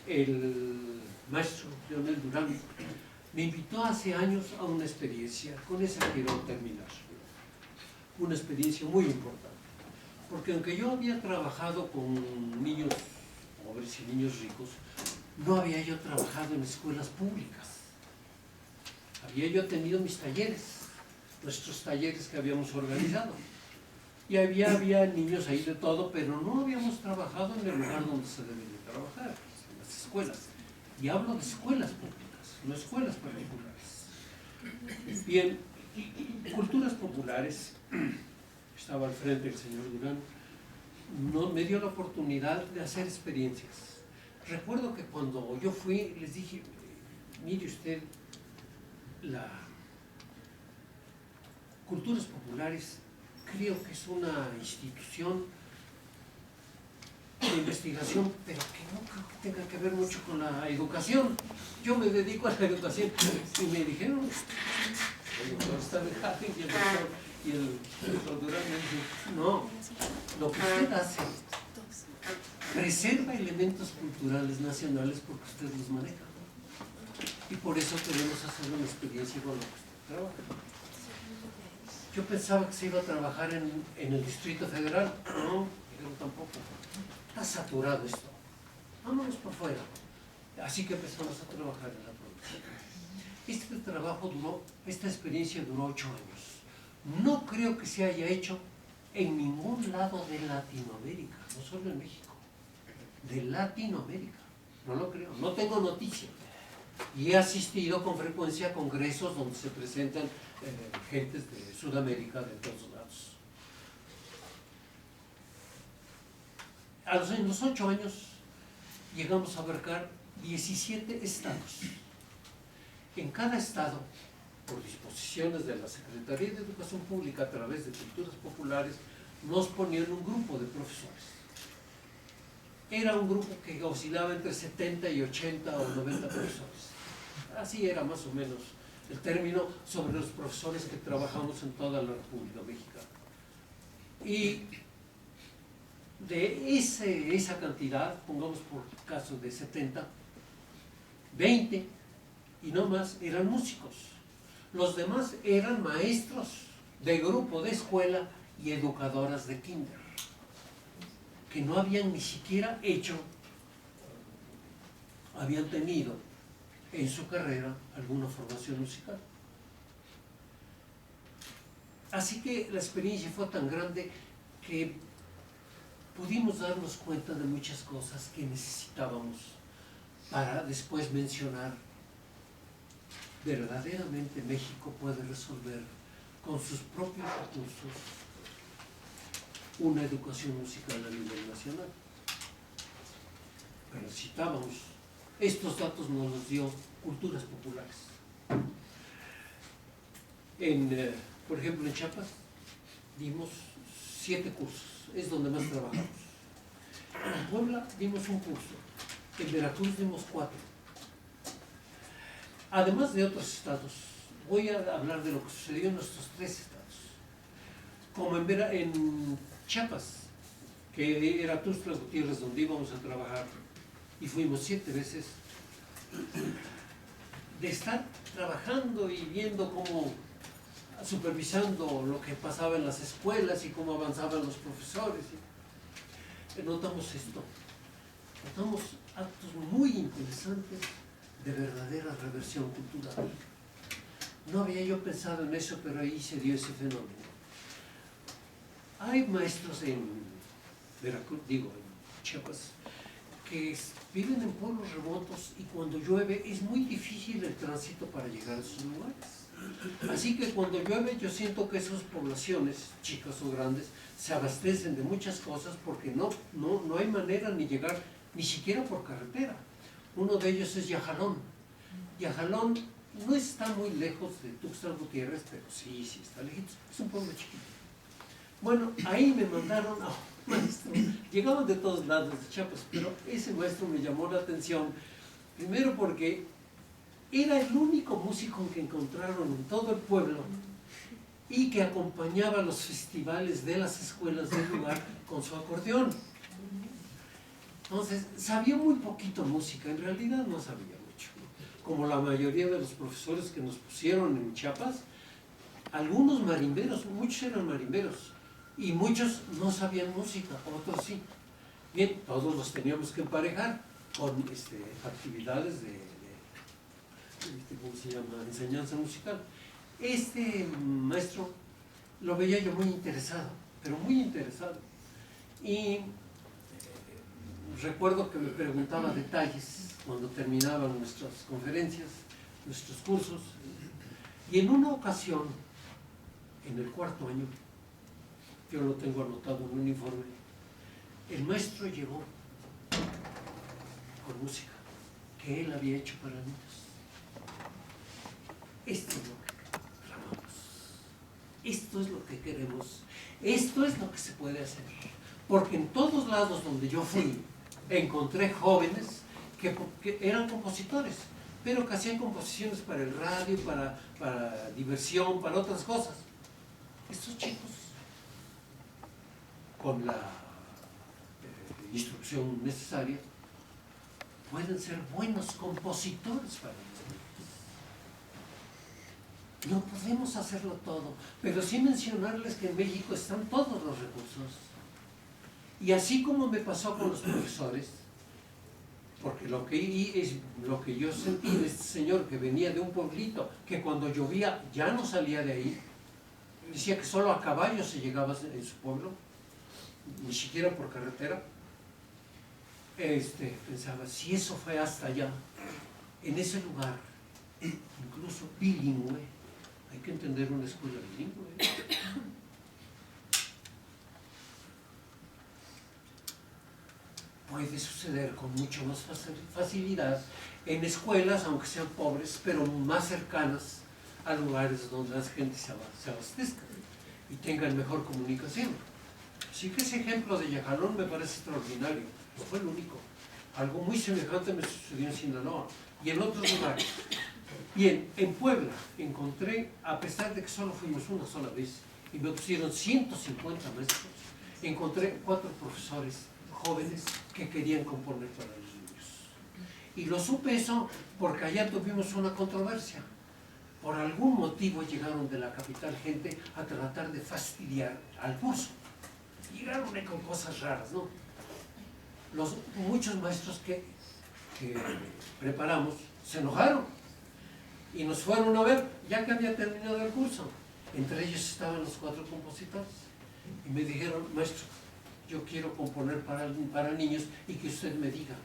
El maestro Leonel Durán me invitó hace años a una experiencia, con esa quiero terminar, una experiencia muy importante, porque aunque yo había trabajado con niños pobres y niños ricos, no había yo trabajado en escuelas públicas. Había yo tenido mis talleres, nuestros talleres que habíamos organizado, y había niños ahí de todo, pero no habíamos trabajado en el lugar donde se debe de trabajar, en las escuelas. Y hablo de escuelas públicas, no escuelas particulares. Bien, culturas populares, estaba al frente el señor Durán, me dio la oportunidad de hacer experiencias. Recuerdo que cuando yo fui, les dije, mire usted, las culturas populares creo que es una institución de investigación, pero que no creo que tenga que ver mucho con la educación. Yo me dedico a la educación y me dijeron, el doctor Stanley y el doctor Durán me dijo, no, lo que usted hace preserva elementos culturales nacionales porque usted los maneja. Y por eso queremos hacer una experiencia con lo que usted trabaja. Yo pensaba que se iba a trabajar en el Distrito Federal. No, pero tampoco. Está saturado esto. Vámonos por fuera. Así que empezamos a trabajar en la provincia. Esta experiencia duró 8 años. No creo que se haya hecho en ningún lado de Latinoamérica, no solo en México, de Latinoamérica. No lo creo, no tengo noticia. Y he asistido con frecuencia a congresos donde se presentan gentes de Sudamérica, de todos lados. En los 8 años llegamos a abarcar 17 estados. En cada estado, por disposiciones de la Secretaría de Educación Pública a través de culturas populares, nos ponían un grupo de profesores. Era un grupo que oscilaba entre 70 y 80 o 90 profesores. Así era más o menos el término sobre los profesores que trabajamos en toda la República Mexicana. Y de esa cantidad, pongamos por caso de 70, 20 y no más eran músicos. Los demás eran maestros de grupo de escuela y educadoras de kinder, que no habían ni siquiera habían tenido en su carrera alguna formación musical. Así que la experiencia fue tan grande que pudimos darnos cuenta de muchas cosas que necesitábamos para después mencionar: verdaderamente México puede resolver con sus propios recursos una educación musical a nivel nacional. Pero necesitábamos, estos datos nos los dio Culturas Populares. Por ejemplo, en Chiapas dimos 7 cursos, es donde más trabajamos. En Puebla dimos un curso, en Veracruz dimos 4. Además de otros estados, voy a hablar de lo que sucedió en nuestros 3 estados. Como en Chiapas, que era Tuxtla Gutiérrez, donde íbamos a trabajar, y fuimos 7 veces, de estar trabajando y viendo cómo, supervisando lo que pasaba en las escuelas y cómo avanzaban los profesores, notamos esto, notamos actos muy interesantes de verdadera reversión cultural. No había yo pensado en eso, pero ahí se dio ese fenómeno. Hay maestros en Veracruz, en Chiapas, que viven en pueblos remotos y cuando llueve es muy difícil el tránsito para llegar a sus lugares. Así que cuando llueve yo siento que esas poblaciones, chicas o grandes, se abastecen de muchas cosas porque no hay manera ni llegar, ni siquiera por carretera. Uno de ellos es Yajalón. Yajalón no está muy lejos de Tuxtla Gutiérrez, pero sí está lejito. Es un pueblo chiquito. Bueno, ahí me mandaron a un maestro. Llegaban de todos lados de Chiapas, pero ese maestro me llamó la atención, primero porque era el único músico que encontraron en todo el pueblo y que acompañaba los festivales de las escuelas del lugar con su acordeón. Entonces, sabía muy poquito música, en realidad no sabía mucho, ¿no? Como la mayoría de los profesores que nos pusieron en Chiapas, algunos marimberos, muchos eran marimberos, y muchos no sabían música, otros sí. Bien, todos los teníamos que emparejar con actividades ¿cómo se llama?, enseñanza musical. Este maestro lo veía yo muy interesado, pero muy interesado. Y recuerdo que me preguntaba detalles cuando terminaban nuestras conferencias, nuestros cursos. Y en una ocasión, en el 4º año, yo lo tengo anotado en un informe, el maestro llegó con música que él había hecho para niños. Esto es lo que clamamos, esto es lo que queremos, esto es lo que se puede hacer. Porque en todos lados donde yo fui, encontré jóvenes que eran compositores, pero que hacían composiciones para el radio, para diversión, para otras cosas. Estos chicos, con la instrucción necesaria, pueden ser buenos compositores para los niños. No podemos hacerlo todo, pero sí mencionarles que en México están todos los recursos. Y así como me pasó con los profesores, porque lo que yo sentí de este señor que venía de un pueblito, que cuando llovía ya no salía de ahí, Decía que solo a caballo se llegaba en su pueblo, ni siquiera por carretera. Pensaba, si eso fue hasta allá, en ese lugar, incluso bilingüe, hay que entender una escuela bilingüe. Puede suceder con mucho más facilidad en escuelas, aunque sean pobres, pero más cercanas a lugares donde la gente se abastezca y tengan mejor comunicación. Así que ese ejemplo de Yajalón me parece extraordinario. No fue el único. Algo muy semejante me sucedió en Sinaloa y en otros lugares. Bien, en Puebla encontré, a pesar de que solo fuimos una sola vez y me pusieron 150 maestros, encontré 4 profesores jóvenes que querían componer para los niños. Y lo supe eso porque allá tuvimos una controversia. Por algún motivo llegaron de la capital gente a tratar de fastidiar al curso. Llegaron con cosas raras, ¿no? Muchos maestros que preparamos se enojaron y nos fueron a ver ya que había terminado el curso. Entre ellos estaban los 4 compositores y me dijeron, maestro, yo quiero componer para niños y que usted me diga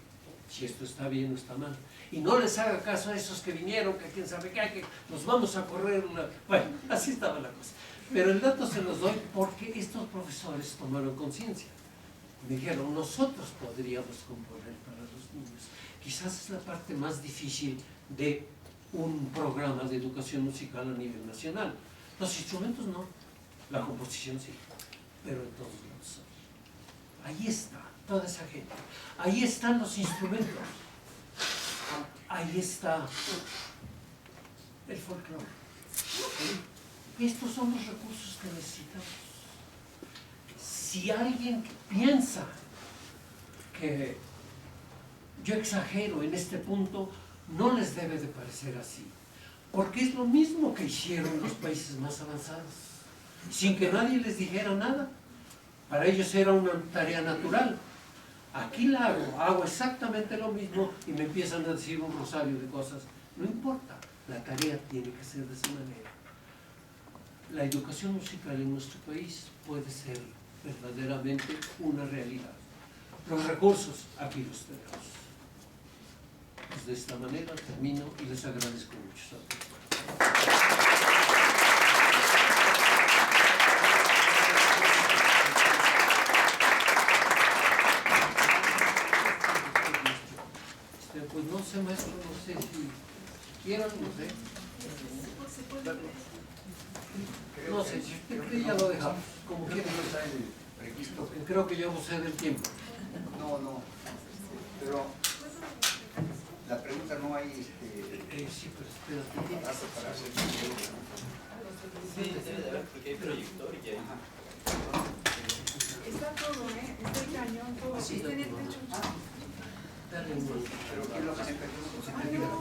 si esto está bien o está mal. Y no les haga caso a esos que vinieron, que quién sabe qué, que nos vamos a correr una... Bueno, así estaba la cosa. Pero el dato se los doy porque estos profesores tomaron conciencia. Me dijeron, nosotros podríamos componer para los niños. Quizás es la parte más difícil de un programa de educación musical a nivel nacional. Los instrumentos no, la composición sí, pero en todos lados. Ahí está toda esa gente, ahí están los instrumentos, ahí está el folclore. Estos son los recursos que necesitamos. Si alguien piensa que yo exagero en este punto, no les debe de parecer así, porque es lo mismo que hicieron los países más avanzados, sin que nadie les dijera nada. Para ellos era una tarea natural. Aquí la hago exactamente lo mismo y me empiezan a decir un rosario de cosas. No importa, la tarea tiene que ser de esa manera. La educación musical en nuestro país puede ser verdaderamente una realidad. Los recursos, aquí los tenemos. Pues de esta manera termino y les agradezco mucho su atención. Pues no sé, maestro, no sé si quieran, no sé. No sé, si usted cree ya lo dejamos, como quiera. Creo que ya abusé del tiempo. No, pero la pregunta no hay sí, pero espérate. para hacer. Sí, debe de haber, porque hay proyector y hay... Está todo, está el cañón, todo. Sí, Está en el techo. Dale un... Pero ¿quién lo presenta?